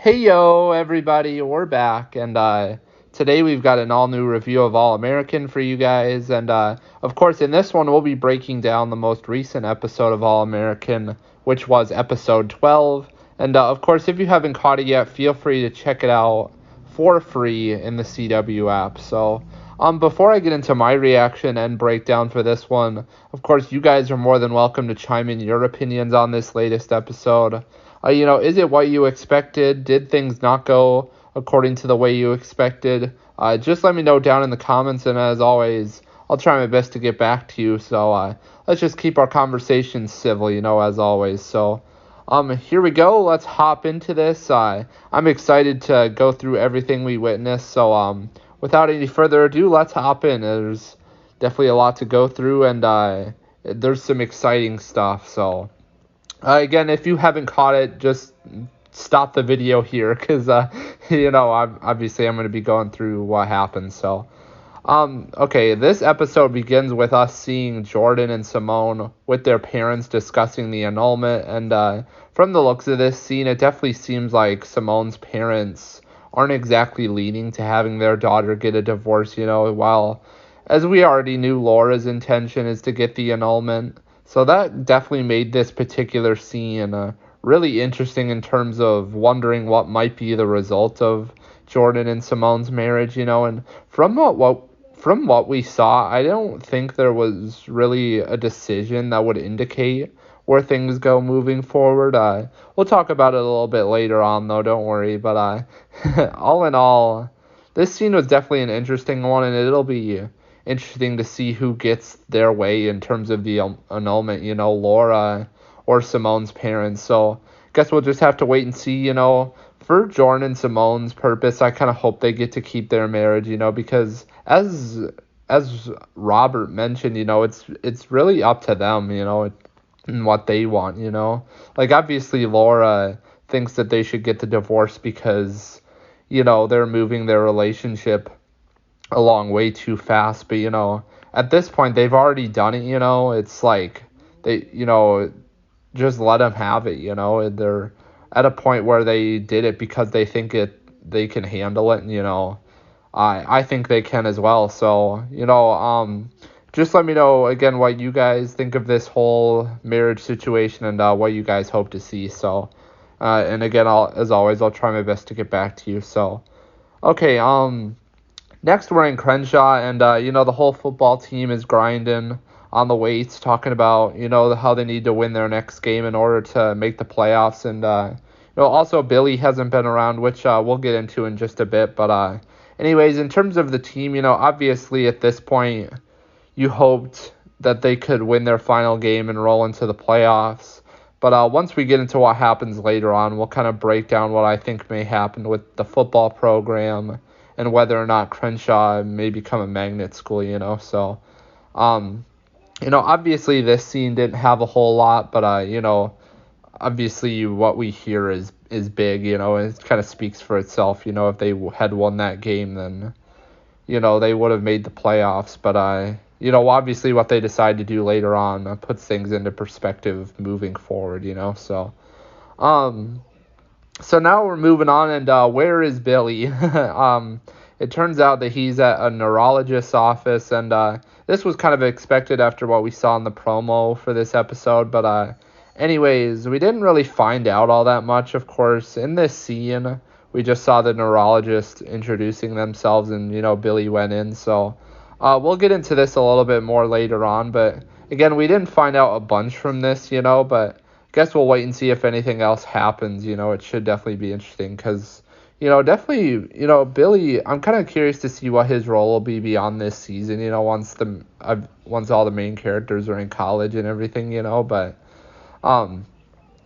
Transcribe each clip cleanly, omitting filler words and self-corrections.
Hey yo, everybody, we're back, and today we've got an all new review of All American for you guys. And of course, in this one, we'll be breaking down the most recent episode of All American, which was episode 12. And of course, if you haven't caught it yet, feel free to check it out for free in the CW app. So, before I get into my reaction and breakdown for this one, of course, you guys are more than welcome to chime in your opinions on this latest episode. Is it what you expected? Did things not go according to the way you expected? Just let me know down in the comments, and as always, I'll try my best to get back to you. So let's just keep our conversation civil, as always. So here we go. Let's hop into this. I'm excited to go through everything we witnessed. So without any further ado, let's hop in. There's definitely a lot to go through, and there's some exciting stuff. So. Again, if you haven't caught it, just stop the video here because, obviously I'm going to be going through what happened. So, okay, this episode begins with us seeing Jordan and Simone with their parents discussing the annulment. And from the looks of this scene, it definitely seems like Simone's parents aren't exactly leaning to having their daughter get a divorce, while, as we already knew, Laura's intention is to get the annulment. So that definitely made this particular scene really interesting in terms of wondering what might be the result of Jordan and Simone's marriage, and from what we saw, I don't think there was really a decision that would indicate where things go moving forward. We'll talk about it a little bit later on, though, don't worry. But all in all, this scene was definitely an interesting one, and it'll be interesting to see who gets their way in terms of the annulment, Laura or Simone's parents. So guess we'll just have to wait and see, for Jordan and Simone's purpose. I kind of hope they get to keep their marriage, because as Robert mentioned, it's really up to them, and what they want, like obviously Laura thinks that they should get the divorce because, they're moving their relationship along way too fast. But at this point they've already done it. It's like they just let them have it. They're at a point where they did it because they think they can handle it, and I think they can as well. So just let me know again what you guys think of this whole marriage situation, and what you guys hope to see. So and again, as always, I'll try my best to get back to you. So okay, next, we're in Crenshaw, and, the whole football team is grinding on the weights, talking about, how they need to win their next game in order to make the playoffs. And, also Billy hasn't been around, which we'll get into in just a bit. But anyways, in terms of the team, obviously at this point, you hoped that they could win their final game and roll into the playoffs. But once we get into what happens later on, we'll kind of break down what I think may happen with the football program and whether or not Crenshaw may become a magnet school, So, obviously this scene didn't have a whole lot, but, obviously what we hear is big, it kind of speaks for itself. If they had won that game, then, they would have made the playoffs. But, obviously what they decide to do later on puts things into perspective moving forward, So, so now we're moving on, and where is Billy? It turns out that he's at a neurologist's office, and this was kind of expected after what we saw in the promo for this episode. But anyways, we didn't really find out all that much, of course. In this scene, we just saw the neurologist introducing themselves, and, Billy went in. So we'll get into this a little bit more later on. But again, we didn't find out a bunch from this, but guess we'll wait and see if anything else happens. It should definitely be interesting because, definitely, Billy, I'm kind of curious to see what his role will be beyond this season, once all the main characters are in college and everything, but,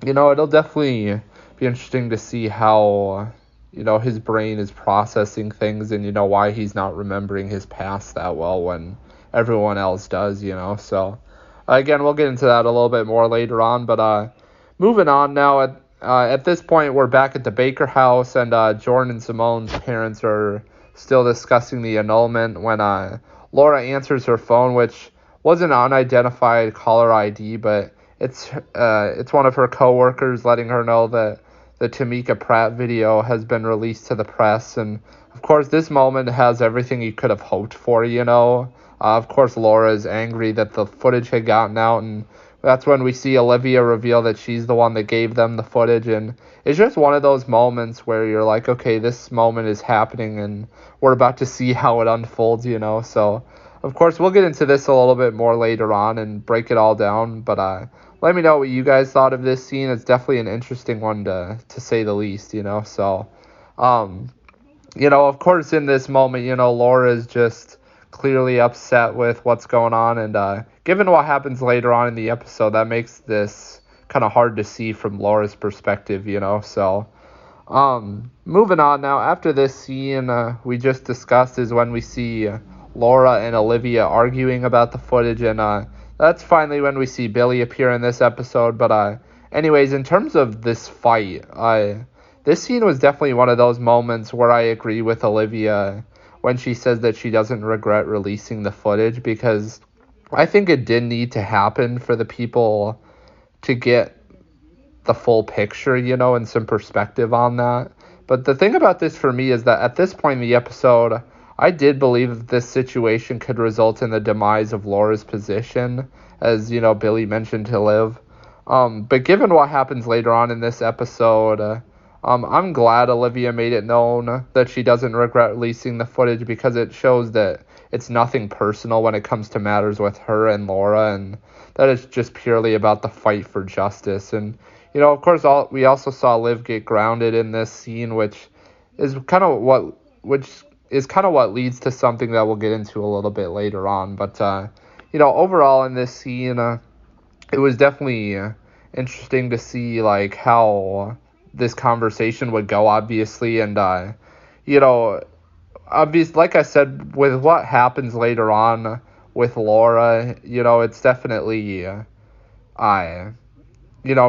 it'll definitely be interesting to see how, his brain is processing things and, why he's not remembering his past that well when everyone else does, so. Again, we'll get into that a little bit more later on, but moving on now, at this point, we're back at the Baker house, and Jordan and Simone's parents are still discussing the annulment when Laura answers her phone, which was an unidentified caller ID, but it's one of her coworkers letting her know that the Tamika Pratt video has been released to the press, and of course this moment has everything you could have hoped for, of course Laura is angry that the footage had gotten out, and that's when we see Olivia reveal that she's the one that gave them the footage, and it's just one of those moments where you're like, okay, this moment is happening and we're about to see how it unfolds, so of course we'll get into this a little bit more later on and break it all down, but let me know what you guys thought of this scene. It's definitely an interesting one to say the least, so of course in this moment, Laura is just clearly upset with what's going on, and given what happens later on in the episode, that makes this kind of hard to see from Laura's perspective, so moving on now. After this scene we just discussed is when we see Laura and Olivia arguing about the footage, and that's finally when we see Billy appear in this episode. But anyways, in terms of this fight, this scene was definitely one of those moments where I agree with Olivia when she says that she doesn't regret releasing the footage, because I think it did need to happen for the people to get the full picture, and some perspective on that. But the thing about this for me is that at this point in the episode, I did believe that this situation could result in the demise of Laura's position, as, Billy mentioned to Liv. But given what happens later on in this episode, I'm glad Olivia made it known that she doesn't regret releasing the footage, because it shows that it's nothing personal when it comes to matters with her and Laura, and that it's just purely about the fight for justice. And, of course, we also saw Liv get grounded in this scene, which is kind of what leads to something that we'll get into a little bit later on. But, overall in this scene, it was definitely interesting to see, like, how this conversation would go, obviously. And, like I said, with what happens later on with Laura, it's definitely,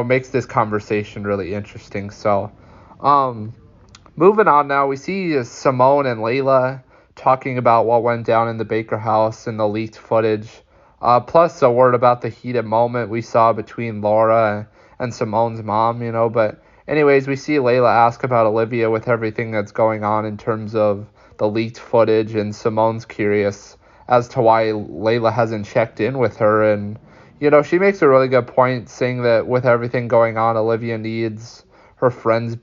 makes this conversation really interesting. So, moving on now, we see Simone and Layla talking about what went down in the Baker house and the leaked footage, plus a word about the heated moment we saw between Laura and Simone's mom, but anyways, we see Layla ask about Olivia with everything that's going on in terms of the leaked footage, and Simone's curious as to why Layla hasn't checked in with her, and, she makes a really good point saying that with everything going on, Olivia needs her friends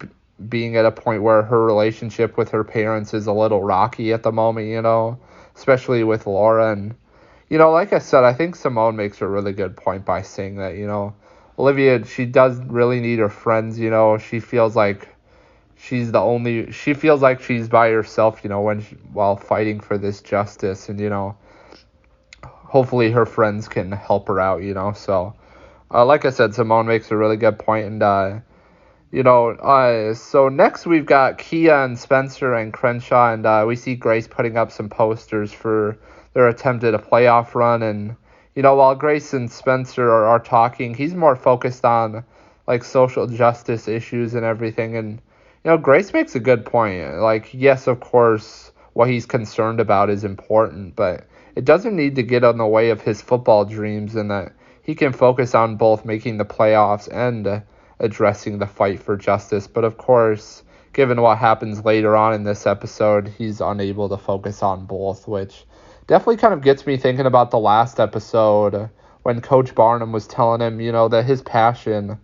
being at a point where her relationship with her parents is a little rocky at the moment, especially with Laura. And, like I said, I think Simone makes a really good point by saying that, Olivia, she does really need her friends, she feels like she feels like she's by herself, while fighting for this justice, and, hopefully her friends can help her out, so, like I said, Simone makes a really good point. And, so next we've got Kia and Spencer and Crenshaw, and we see Grace putting up some posters for their attempt at a playoff run. And, while Grace and Spencer are talking, he's more focused on, like, social justice issues and everything. And, Grace makes a good point. Like, yes, of course, what he's concerned about is important, but it doesn't need to get in the way of his football dreams, and that he can focus on both making the playoffs and addressing the fight for justice. But of course, given what happens later on in this episode, he's unable to focus on both, which definitely kind of gets me thinking about the last episode when Coach Barnum was telling him, that his passion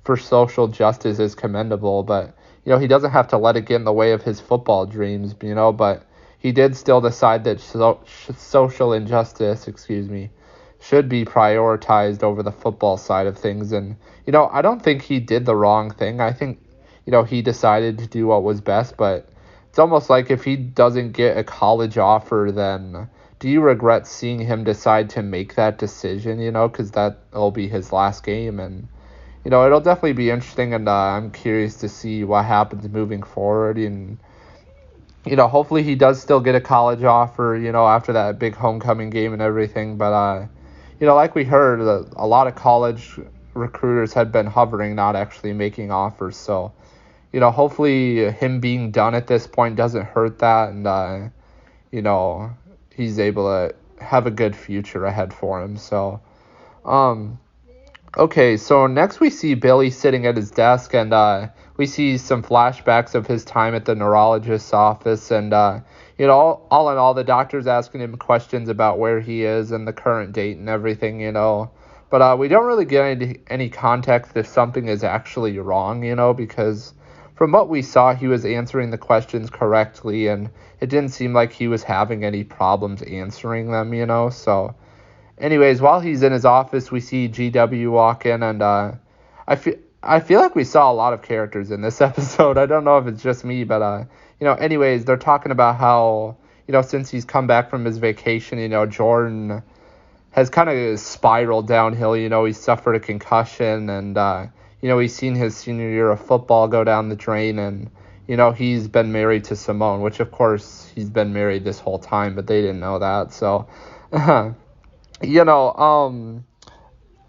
for social justice is commendable, but, he doesn't have to let it get in the way of his football dreams, but he did still decide that social injustice, should be prioritized over the football side of things. And, I don't think he did the wrong thing. I think, he decided to do what was best, but it's almost like if he doesn't get a college offer, then do you regret seeing him decide to make that decision, because that'll be his last game. And, it'll definitely be interesting, and I'm curious to see what happens moving forward. And, hopefully he does still get a college offer, after that big homecoming game and everything. But, like we heard, a lot of college recruiters had been hovering, not actually making offers. So, hopefully him being done at this point doesn't hurt that, and, he's able to have a good future ahead for him. So, Okay, so next we see Billy sitting at his desk, and we see some flashbacks of his time at the neurologist's office, and all in all, the doctor's asking him questions about where he is and the current date and everything, But we don't really get any context if something is actually wrong, because from what we saw, he was answering the questions correctly, and it didn't seem like he was having any problems answering them, So, anyways, while he's in his office, we see GW walk in, and I feel like we saw a lot of characters in this episode. I don't know if it's just me, but anyways, they're talking about how since he's come back from his vacation, Jordan has kind of spiraled downhill. He suffered a concussion, and he's seen his senior year of football go down the drain, and he's been married to Simone, which of course he's been married this whole time, but they didn't know that. So,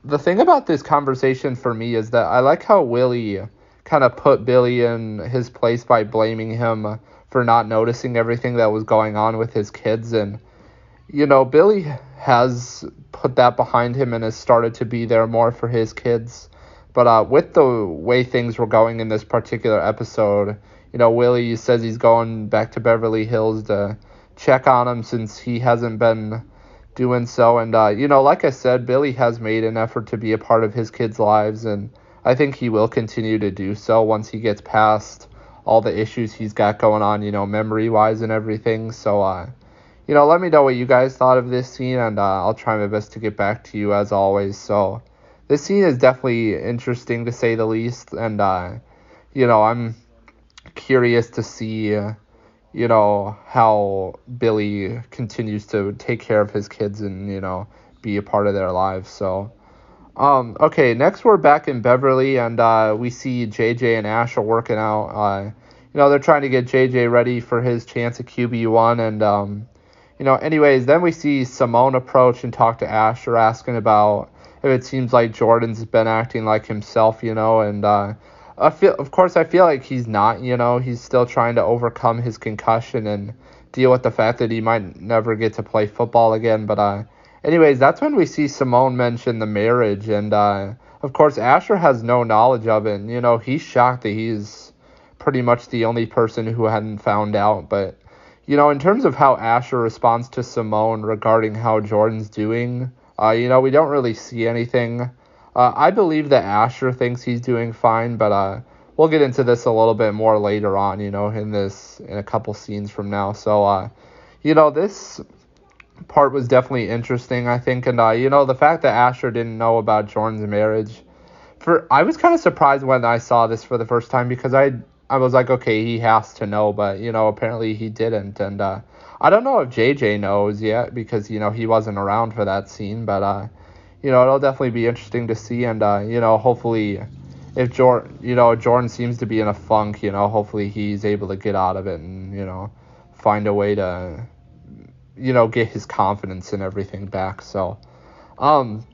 the thing about this conversation for me is that I like how Willie kind of put Billy in his place by blaming him for not noticing everything that was going on with his kids. And, Billy has put that behind him and has started to be there more for his kids. But with the way things were going in this particular episode, Willie says he's going back to Beverly Hills to check on him since he hasn't been doing so. And, like I said, Billy has made an effort to be a part of his kids' lives, and I think he will continue to do so once he gets past all the issues he's got going on, memory-wise and everything. So, let me know what you guys thought of this scene, and I'll try my best to get back to you as always. So, this scene is definitely interesting to say the least, and, I'm curious to see how Billy continues to take care of his kids and, be a part of their lives. So, okay, next we're back in Beverly, and we see JJ and Ash are working out. They're trying to get JJ ready for his chance at QB1, and, anyways, then we see Simone approach and talk to Asher, asking about if it seems like Jordan's been acting like himself, and, I feel like he's not, he's still trying to overcome his concussion and deal with the fact that he might never get to play football again. But anyways, that's when we see Simone mention the marriage, and of course Asher has no knowledge of it. And, he's shocked that he's pretty much the only person who hadn't found out. But in terms of how Asher responds to Simone regarding how Jordan's doing, we don't really see anything. I believe that Asher thinks he's doing fine, but we'll get into this a little bit more later on, in a couple scenes from now. So, this part was definitely interesting, I think, and the fact that Asher didn't know about Jordan's marriage, I was kind of surprised when I saw this for the first time, because I was like, okay, he has to know, but apparently he didn't, and I don't know if JJ knows yet, because he wasn't around for that scene, but it'll definitely be interesting to see, and hopefully, if Jordan seems to be in a funk, hopefully he's able to get out of it and find a way to get his confidence and everything back. So, all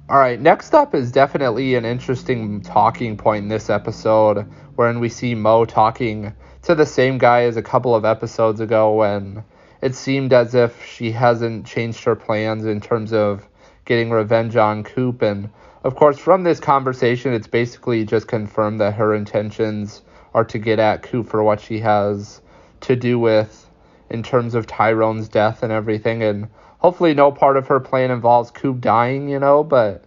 right, next up is definitely an interesting talking point in this episode, wherein we see Mo talking to the same guy as a couple of episodes ago, when it seemed as if she hasn't changed her plans in terms of getting revenge on Coop. And of course, from this conversation, it's basically just confirmed that her intentions are to get at Coop for what she has to do with in terms of Tyrone's death and everything. And hopefully no part of her plan involves Coop dying, but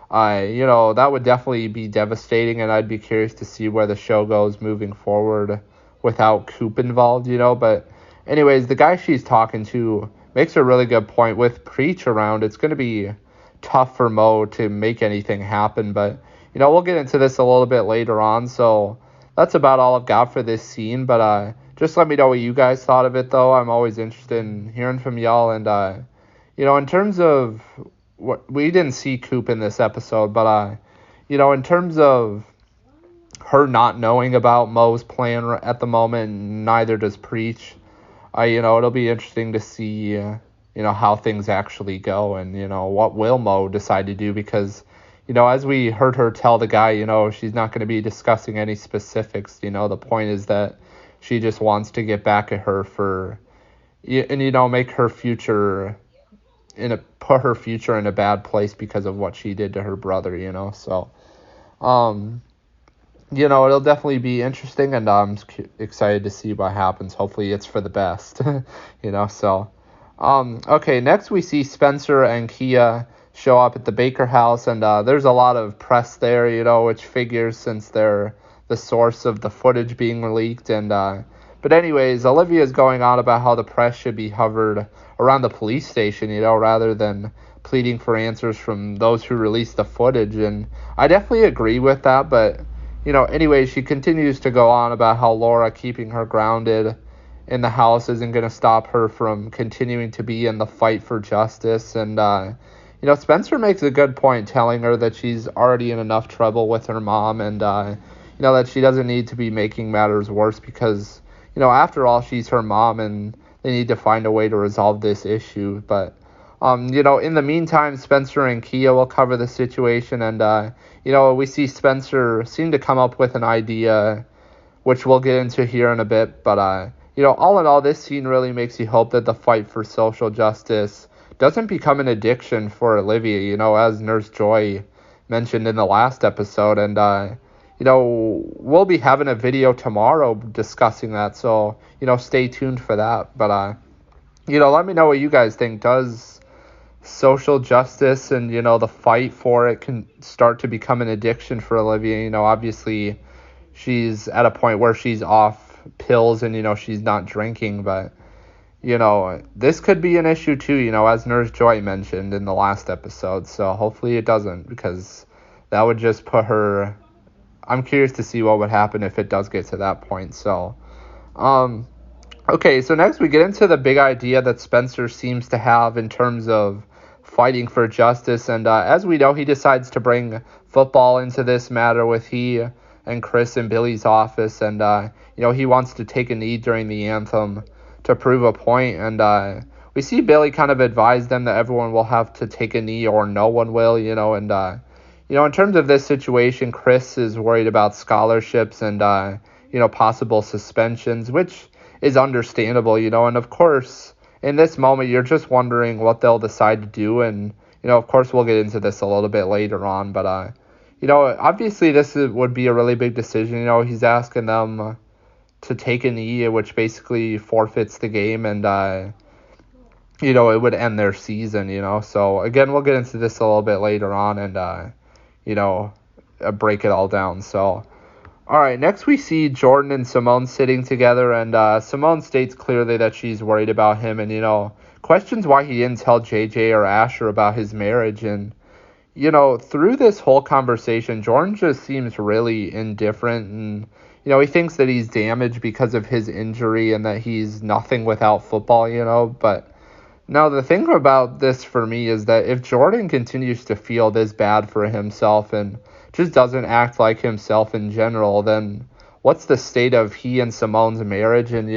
that would definitely be devastating, and I'd be curious to see where the show goes moving forward without Coop involved, But anyways, the guy she's talking to makes a really good point. With Preach around, it's going to be tough for Mo to make anything happen, but we'll get into this a little bit later on. So that's about all I've got for this scene, but just let me know what you guys thought of it, though. I'm always interested in hearing from y'all. And in terms of what we didn't see Coop in this episode, but in terms of her not knowing about Mo's plan at the moment, neither does Preach. It'll be interesting to see how things actually go, and what will Mo decide to do, because as we heard her tell the guy, she's not going to be discussing any specifics. The point is that she just wants to get back at her for and make her future put her future in a bad place because of what she did to her brother, So, it'll definitely be interesting, and I'm excited to see what happens. Hopefully it's for the best, So, okay, next we see Spencer and Kia show up at the Baker house, and there's a lot of press there, which figures since they're the source of the footage being leaked, and but anyways, Olivia is going on about how the press should be hovered around the police station, rather than pleading for answers from those who released the footage, and I definitely agree with that, but anyway, she continues to go on about how Laura keeping her grounded in the house isn't going to stop her from continuing to be in the fight for justice. And, Spencer makes a good point telling her that she's already in enough trouble with her mom, and, that she doesn't need to be making matters worse because, after all, she's her mom and they need to find a way to resolve this issue. But, in the meantime, Spencer and Kia will cover the situation, and, we see Spencer seem to come up with an idea, which we'll get into here in a bit, but, all in all, this scene really makes you hope that the fight for social justice doesn't become an addiction for Olivia, as Nurse Joy mentioned in the last episode, and, we'll be having a video tomorrow discussing that, so, stay tuned for that, but, let me know what you guys think. Does social justice and, the fight for it can start to become an addiction for Olivia? Obviously she's at a point where she's off pills and, she's not drinking, but, this could be an issue too, as Nurse Joy mentioned in the last episode, so hopefully it doesn't, because that would just put her... I'm curious to see what would happen if it does get to that point, so... Okay, so next we get into the big idea that Spencer seems to have in terms of fighting for justice, and as we know, he decides to bring football into this matter with he and Chris in Billy's office, and he wants to take a knee during the anthem to prove a point, and we see Billy kind of advise them that everyone will have to take a knee or no one will, and in terms of this situation, Chris is worried about scholarships and possible suspensions, which is understandable, and of course, in this moment, you're just wondering what they'll decide to do, and, of course, we'll get into this a little bit later on, but, obviously this would be a really big decision, he's asking them to take a knee, which basically forfeits the game, and, it would end their season, so, again, we'll get into this a little bit later on, and, break it all down, so... All right, next we see Jordan and Simone sitting together, and Simone states clearly that she's worried about him and, questions why he didn't tell JJ or Asher about his marriage. And, through this whole conversation, Jordan just seems really indifferent, and, he thinks that he's damaged because of his injury and that he's nothing without football, but... Now, the thing about this for me is that if Jordan continues to feel this bad for himself and just doesn't act like himself in general, then what's the state of he and Simone's marriage, and,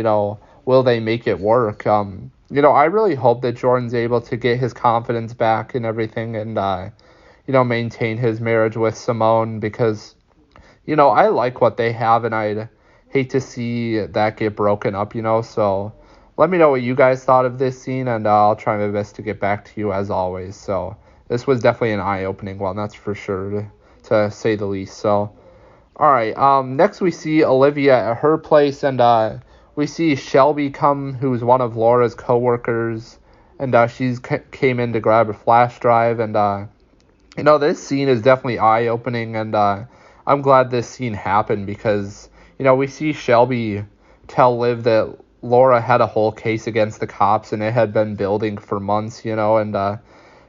will they make it work? I really hope that Jordan's able to get his confidence back and everything and, maintain his marriage with Simone because, I like what they have, and I'd hate to see that get broken up, so... Let me know what you guys thought of this scene, and I'll try my best to get back to you as always. So this was definitely an eye-opening one, that's for sure, to say the least. So, all right, next we see Olivia at her place, and we see Shelby come, who's one of Laura's co-workers, and she's came in to grab a flash drive, and, this scene is definitely eye-opening, and I'm glad this scene happened because, we see Shelby tell Liv that Laura had a whole case against the cops and it had been building for months, and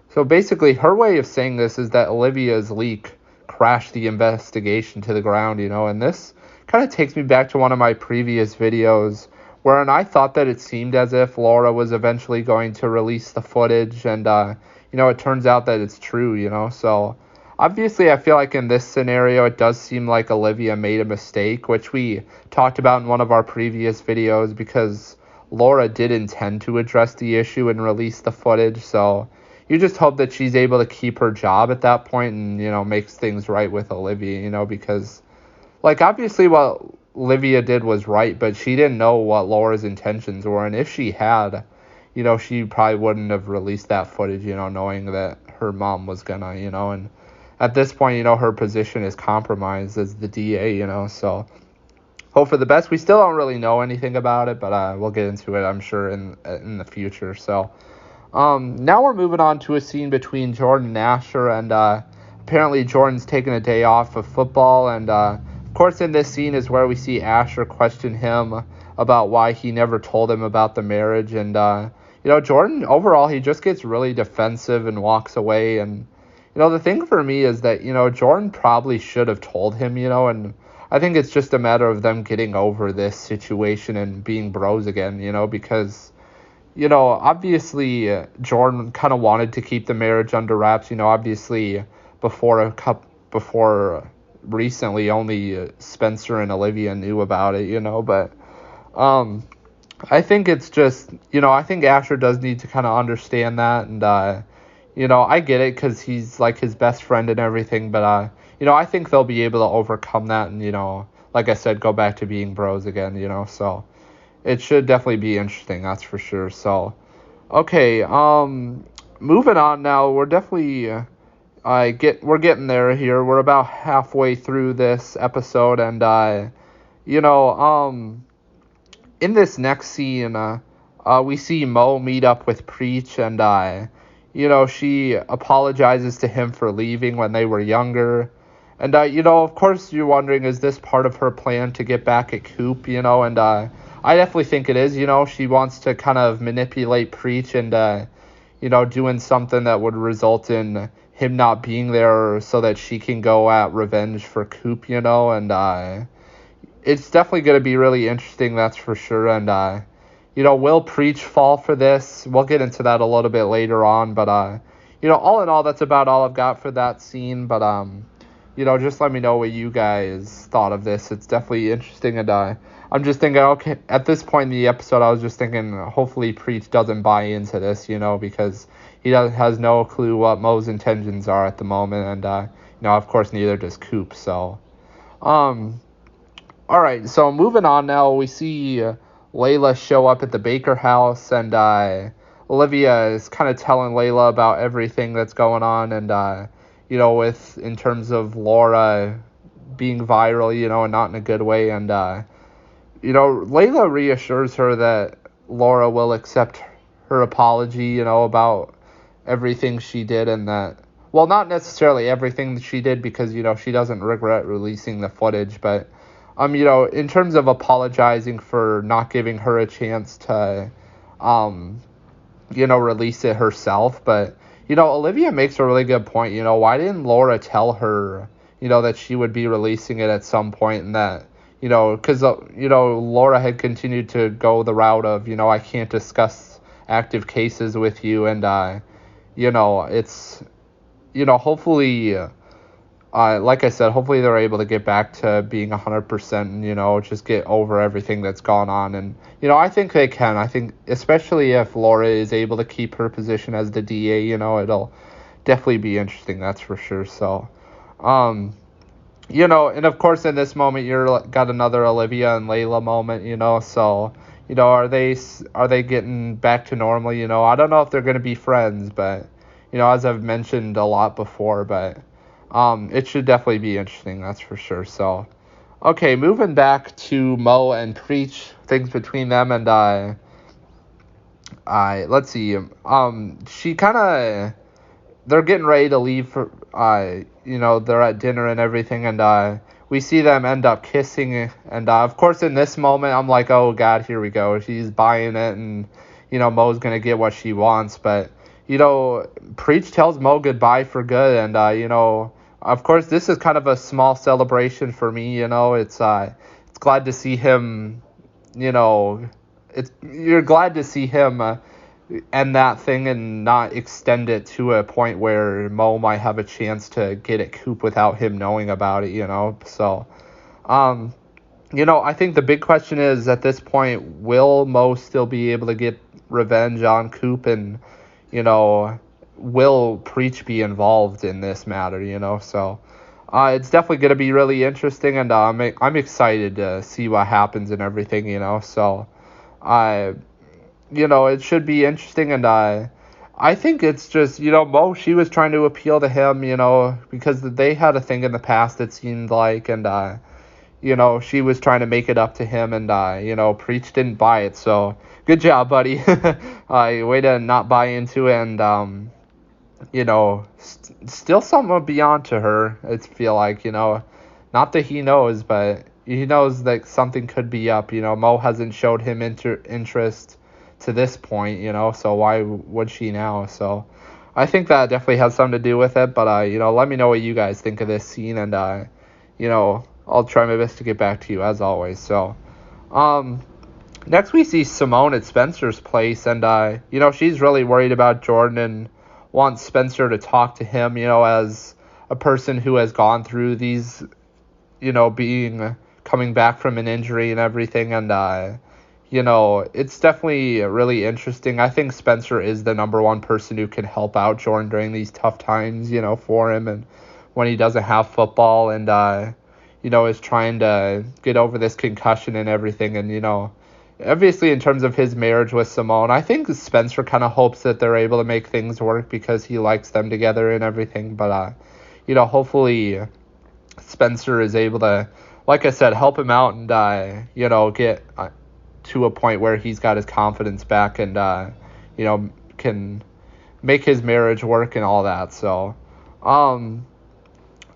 so basically her way of saying this is that Olivia's leak crashed the investigation to the ground, and this kind of takes me back to one of my previous videos wherein I thought that it seemed as if Laura was eventually going to release the footage, and it turns out that it's true, so obviously, I feel like in this scenario, it does seem like Olivia made a mistake, which we talked about in one of our previous videos, because Laura did intend to address the issue and release the footage, so you just hope that she's able to keep her job at that point and, makes things right with Olivia, because, obviously what Olivia did was right, but she didn't know what Laura's intentions were, and if she had, she probably wouldn't have released that footage, knowing that her mom was gonna, and at this point, her position is compromised as the DA, so hope for the best. We still don't really know anything about it, but we'll get into it, I'm sure, in the future. So now we're moving on to a scene between Jordan and Asher, and apparently Jordan's taking a day off of football, and of course in this scene is where we see Asher question him about why he never told him about the marriage, and Jordan overall, he just gets really defensive and walks away, and the thing for me is that Jordan probably should have told him, and I think it's just a matter of them getting over this situation and being bros again, because obviously Jordan kind of wanted to keep the marriage under wraps. Obviously before recently only Spencer and Olivia knew about it. But I think it's just I think Asher does need to kind of understand that, and I get it because he's like his best friend and everything, but I think they'll be able to overcome that, and like I said, go back to being bros again. So it should definitely be interesting, that's for sure. So, okay, moving on now. We're definitely, we're getting there here. We're about halfway through this episode, and in this next scene, we see Mo meet up with Preach, and she apologizes to him for leaving when they were younger. And, of course you're wondering, is this part of her plan to get back at Coop, and I definitely think it is. She wants to kind of manipulate Preach and, doing something that would result in him not being there so that she can go at revenge for Coop, and it's definitely going to be really interesting, that's for sure. And, will Preach fall for this? We'll get into that a little bit later on, but, all in all, that's about all I've got for that scene, but, just let me know what you guys thought of this. It's definitely interesting, and I'm just thinking, okay, at this point in the episode, I was just thinking, hopefully Preach doesn't buy into this, because he has no clue what Mo's intentions are at the moment, and, of course, neither does Coop, so, alright, so moving on now, we see Layla show up at the Baker house, and, Olivia is kind of telling Layla about everything that's going on, and, in terms of Laura being viral, and not in a good way, and, Layla reassures her that Laura will accept her apology, about everything she did, and that, well, not necessarily everything that she did, because, she doesn't regret releasing the footage, but, in terms of apologizing for not giving her a chance to, release it herself, but, Olivia makes a really good point, why didn't Laura tell her, that she would be releasing it at some point, and that, because, Laura had continued to go the route of, I can't discuss active cases with you, and, it's, hopefully, like I said, hopefully they're able to get back to being 100% and, just get over everything that's gone on, and, I think they can. I think, especially if Laura is able to keep her position as the DA, it'll definitely be interesting, that's for sure, so, and of course in this moment you're got another Olivia and Layla moment, so, are they getting back to normal, I don't know if they're going to be friends, but, as I've mentioned a lot before, but, it should definitely be interesting, that's for sure, so, okay, moving back to Mo and Preach, things between them, and, let's see, she kind of, they're getting ready to leave for, they're at dinner and everything, and we see them end up kissing, and of course in this moment I'm like, oh god, here we go, she's buying it, and Mo's gonna get what she wants, but Preach tells Mo goodbye for good, and of course this is kind of a small celebration for me, it's glad to see him, you're glad to see him end that thing and not extend it to a point where Mo might have a chance to get at Coop without him knowing about it, so, I think the big question is, at this point, will Mo still be able to get revenge on Coop, and, will Preach be involved in this matter, so, it's definitely going to be really interesting, and, I'm excited to see what happens and everything, so, it should be interesting. And I think it's just, Mo, she was trying to appeal to him, because they had a thing in the past, it seemed like. And, she was trying to make it up to him. And, Preach didn't buy it. So good job, buddy. Way to not buy into it. And, still something beyond to her, I feel like, not that he knows, but he knows that something could be up. Mo hasn't showed him interest to this point, so why would she now? So I think that definitely has something to do with it. But, let me know what you guys think of this scene. And, I'll try my best to get back to you as always. So, next we see Simone at Spencer's place. And, she's really worried about Jordan and wants Spencer to talk to him, as a person who has gone through these, coming back from an injury and everything. And, it's definitely really interesting. I think Spencer is the number one person who can help out Jordan during these tough times, for him, and when he doesn't have football, and, is trying to get over this concussion and everything. And, obviously in terms of his marriage with Simone, I think Spencer kind of hopes that they're able to make things work because he likes them together and everything. But, hopefully Spencer is able to, like I said, help him out and, get to a point where he's got his confidence back and, can make his marriage work and all that. So, all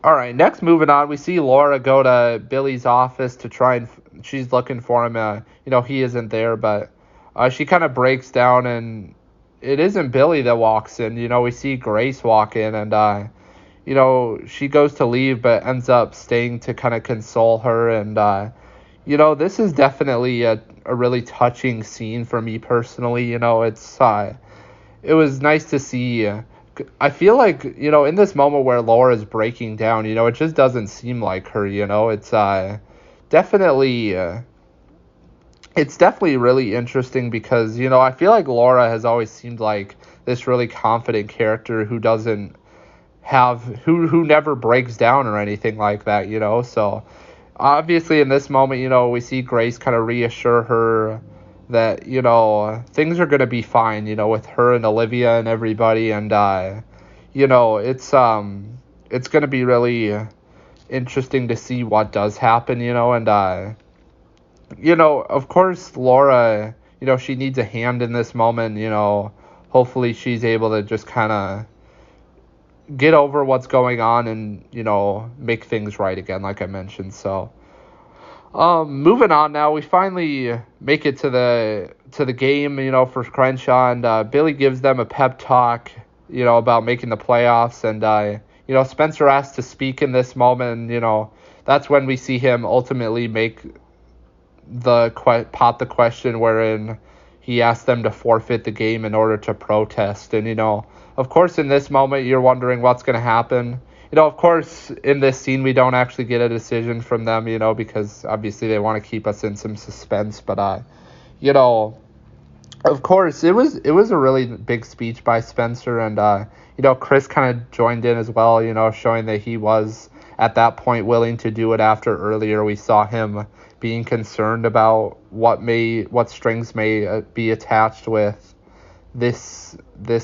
right, next, moving on, we see Laura go to Billy's office to try and, she's looking for him. He isn't there, but she kind of breaks down, and it isn't Billy that walks in. We see Grace walk in, and, she goes to leave, but ends up staying to kind of console her. And, this is definitely a really touching scene for me personally. It was nice to see. I feel like, in this moment where Laura's breaking down, it just doesn't seem like her. It's definitely really interesting because, I feel like Laura has always seemed like this really confident character who doesn't have, who never breaks down or anything like that, so obviously in this moment, we see Grace kind of reassure her that, things are going to be fine, with her and Olivia and everybody. And, it's going to be really interesting to see what does happen, and, of course, Laura, she needs a hand in this moment, hopefully she's able to just kind of get over what's going on and, make things right again, like I mentioned. So, moving on now, we finally make it to the game, for Crenshaw, and Billy gives them a pep talk, about making the playoffs. And, Spencer asked to speak in this moment, and, that's when we see him ultimately make pop the question wherein he asked them to forfeit the game in order to protest. And, of course, in this moment, you're wondering what's going to happen. Of course, in this scene, we don't actually get a decision from them, because obviously they want to keep us in some suspense. But, of course, it was a really big speech by Spencer. And, Chris kind of joined in as well, showing that he was at that point willing to do it after earlier we saw him being concerned about what strings may be attached with this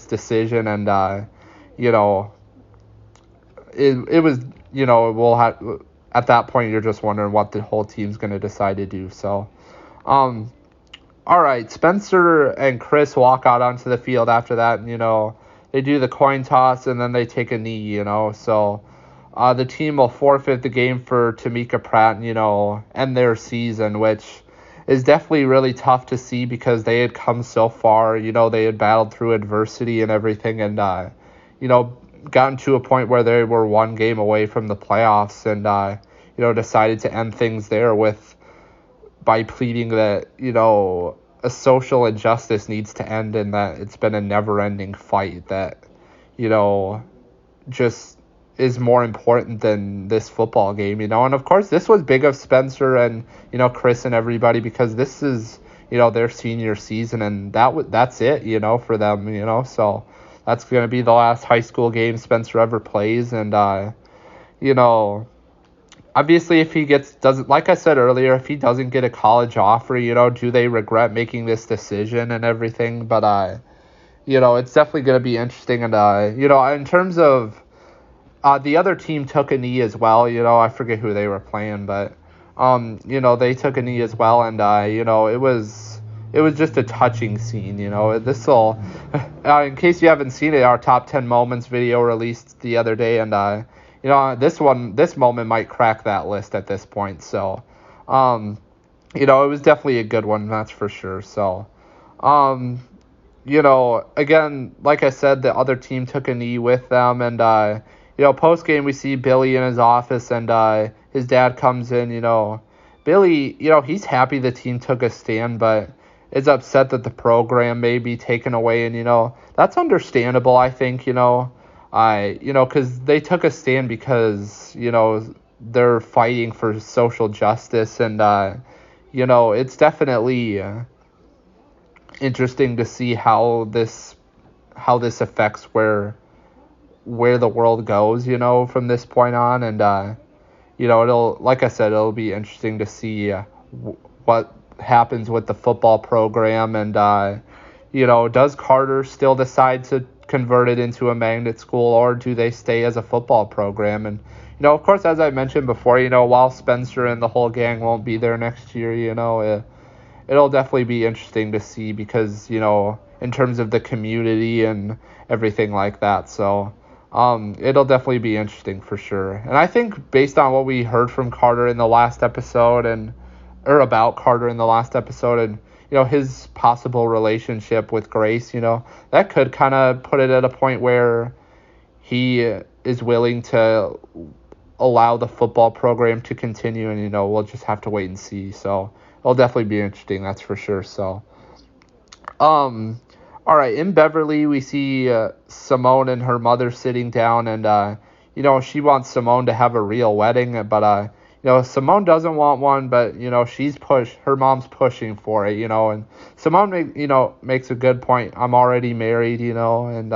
decision. And, it was, we'll have, at that point, you're just wondering what the whole team's going to decide to do. So, all right, Spencer and Chris walk out onto the field after that, and, they do the coin toss, and then they take a knee, so the team will forfeit the game for Tamika Pratt, and, end their season, which is definitely really tough to see because they had come so far, they had battled through adversity and everything, and, gotten to a point where they were one game away from the playoffs, and, decided to end things there by pleading that, a social injustice needs to end and that it's been a never-ending fight that, just is more important than this football game, and of course this was big of Spencer and, Chris and everybody because this is, their senior season, and that's it, for them, so that's going to be the last high school game Spencer ever plays. And, obviously, if he doesn't, like I said earlier, if he doesn't get a college offer, do they regret making this decision and everything? But it's definitely going to be interesting. And in terms of the other team took a knee as well. I forget who they were playing, but they took a knee as well, and it was just a touching scene. This will, in case you haven't seen it, our top 10 moments video released the other day, and this moment might crack that list at this point. So, it was definitely a good one, that's for sure. So, again, like I said, the other team took a knee with them, and post game we see Billy in his office, and his dad comes in. Billy, he's happy the team took a stand, but is upset that the program may be taken away, and that's understandable. I think because they took a stand because they're fighting for social justice, and it's definitely interesting to see how this affects where the world goes, from this point on, and it'll, like I said, it'll be interesting to see what happens with the football program, and does Carter still decide to convert it into a magnet school, or do they stay as a football program? And of course, as I mentioned before, while Spencer and the whole gang won't be there next year, it'll definitely be interesting to see, because in terms of the community and everything like that. So it'll definitely be interesting for sure. And I think based on what we heard from Carter in the last episode, or about Carter in the last episode, and his possible relationship with Grace, that could kind of put it at a point where he is willing to allow the football program to continue, and we'll just have to wait and see. So it'll definitely be interesting, that's for sure. So all right, in Beverly, we see Simone and her mother sitting down, and she wants Simone to have a real wedding, but Simone doesn't want one, but her mom's pushing for it, and Simone makes a good point. I'm already married, and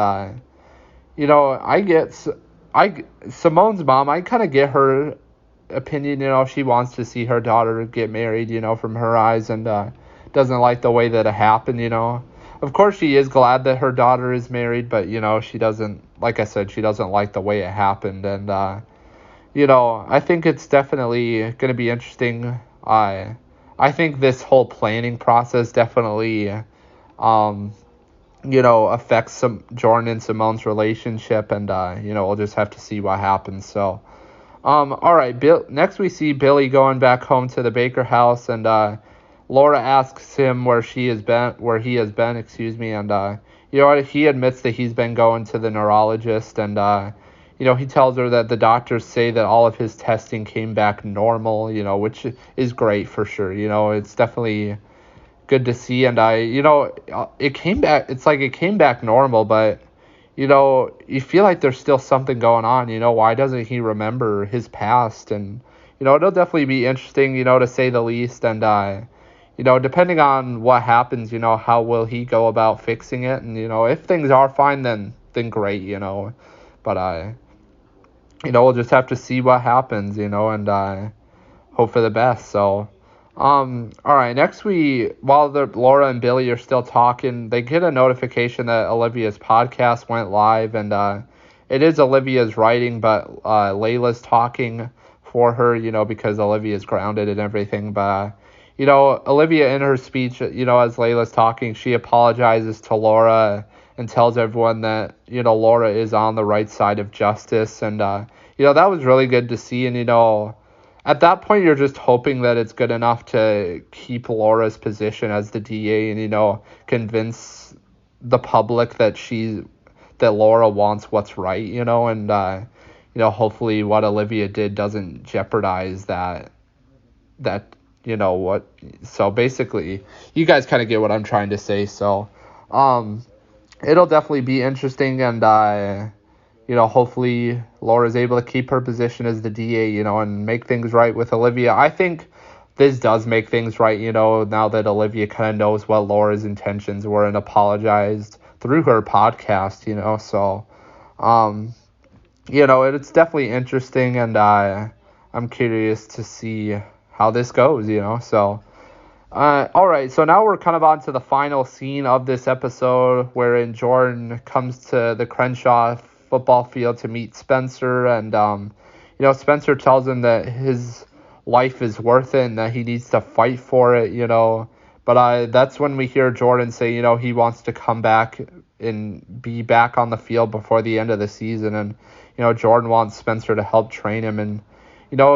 Simone's mom, I kind of get her opinion. She wants to see her daughter get married, from her eyes, and doesn't like the way that it happened. Of course, she is glad that her daughter is married, but she doesn't, like I said, she doesn't like the way it happened, and I think it's definitely going to be interesting. I think this whole planning process definitely affects Jordan and Simone's relationship, and we'll just have to see what happens. So all right, next we see Billy going back home to the Baker house, and Laura asks him where he has been, and he admits that he's been going to the neurologist, and he tells her that the doctors say that all of his testing came back normal, which is great for sure. It's definitely good to see, and it came back. It's like it came back normal, but you feel like there's still something going on. Why doesn't he remember his past? And it'll definitely be interesting, to say the least, and depending on what happens, how will he go about fixing it? And if things are fine, then great, but we'll just have to see what happens, and hope for the best. So all right, next while Laura and Billy are still talking, they get a notification that Olivia's podcast went live, and it is Olivia's writing, but Layla's talking for her, because Olivia's grounded and everything. But Olivia, in her speech, as Layla's talking, she apologizes to Laura and tells everyone that Laura is on the right side of justice, and that was really good to see. And at that point, you're just hoping that it's good enough to keep Laura's position as the DA, and convince the public that Laura wants what's right, and hopefully what Olivia did doesn't jeopardize that. What. So basically, you guys kind of get what I'm trying to say. So it'll definitely be interesting, and hopefully Laura's able to keep her position as the DA, and make things right with Olivia. I think this does make things right, now that Olivia kind of knows what Laura's intentions were and apologized through her podcast, so, it's definitely interesting, and I I'm curious to see how this goes, So, all right. So now we're kind of on to the final scene of this episode, wherein Jordan comes to the Crenshaw football field to meet Spencer, and Spencer tells him that his life is worth it and that he needs to fight for it. But that's when we hear Jordan say, he wants to come back and be back on the field before the end of the season, and Jordan wants Spencer to help train him, and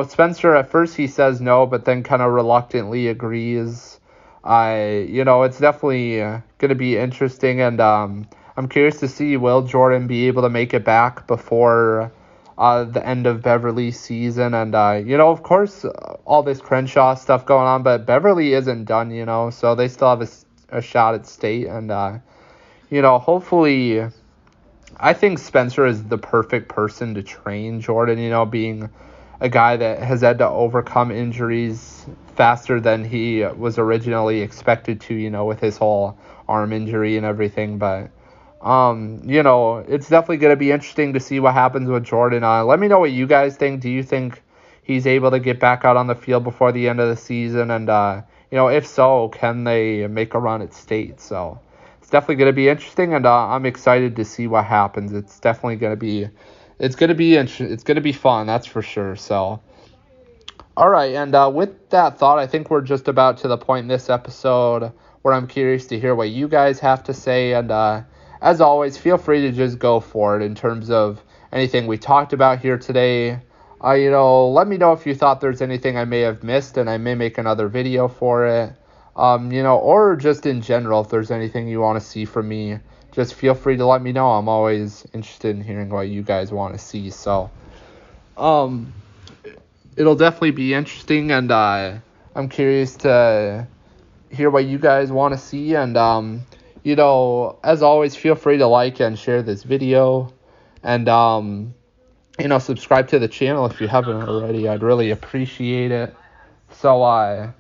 Spencer at first he says no, but then kind of reluctantly agrees. It's definitely going to be interesting, and I'm curious to see, will Jordan be able to make it back before the end of Beverly's season? And, of course, all this Crenshaw stuff going on, but Beverly isn't done, so they still have a shot at state. And, hopefully, I think Spencer is the perfect person to train Jordan, being a guy that has had to overcome injuries faster than he was originally expected to, with his whole arm injury and everything. But, it's definitely going to be interesting to see what happens with Jordan. Let me know what you guys think. Do you think he's able to get back out on the field before the end of the season? And, if so, can they make a run at state? So it's definitely going to be interesting, and I'm excited to see what happens. It's definitely going to be it's going to be fun, that's for sure. So, all right, and with that thought, I think we're just about to the point in this episode where I'm curious to hear what you guys have to say. And as always, feel free to just go for it in terms of anything we talked about here today. Let me know if you thought there's anything I may have missed, and I may make another video for it. Or just in general, if there's anything you want to see from me, just feel free to let me know. I'm always interested in hearing what you guys want to see. So, it'll definitely be interesting, and I'm curious to hear what you guys want to see. And, as always, feel free to like and share this video, and, subscribe to the channel if you haven't already. I'd really appreciate it. So,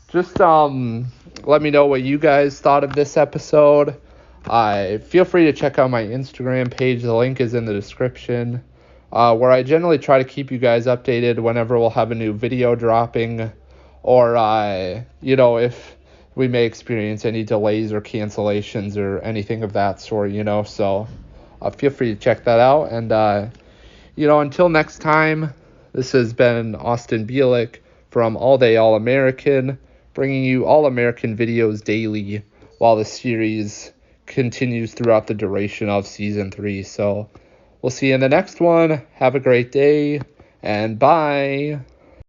just let me know what you guys thought of this episode. Feel free to check out my Instagram page. The link is in the description, where I generally try to keep you guys updated whenever we'll have a new video dropping, or, if we may experience any delays or cancellations or anything of that sort, So feel free to check that out. And, until next time, this has been Austin Bielik from All Day All American, bringing you All American videos daily while the series continues throughout the duration of Season 3. So we'll see you in the next one. Have a great day, and bye.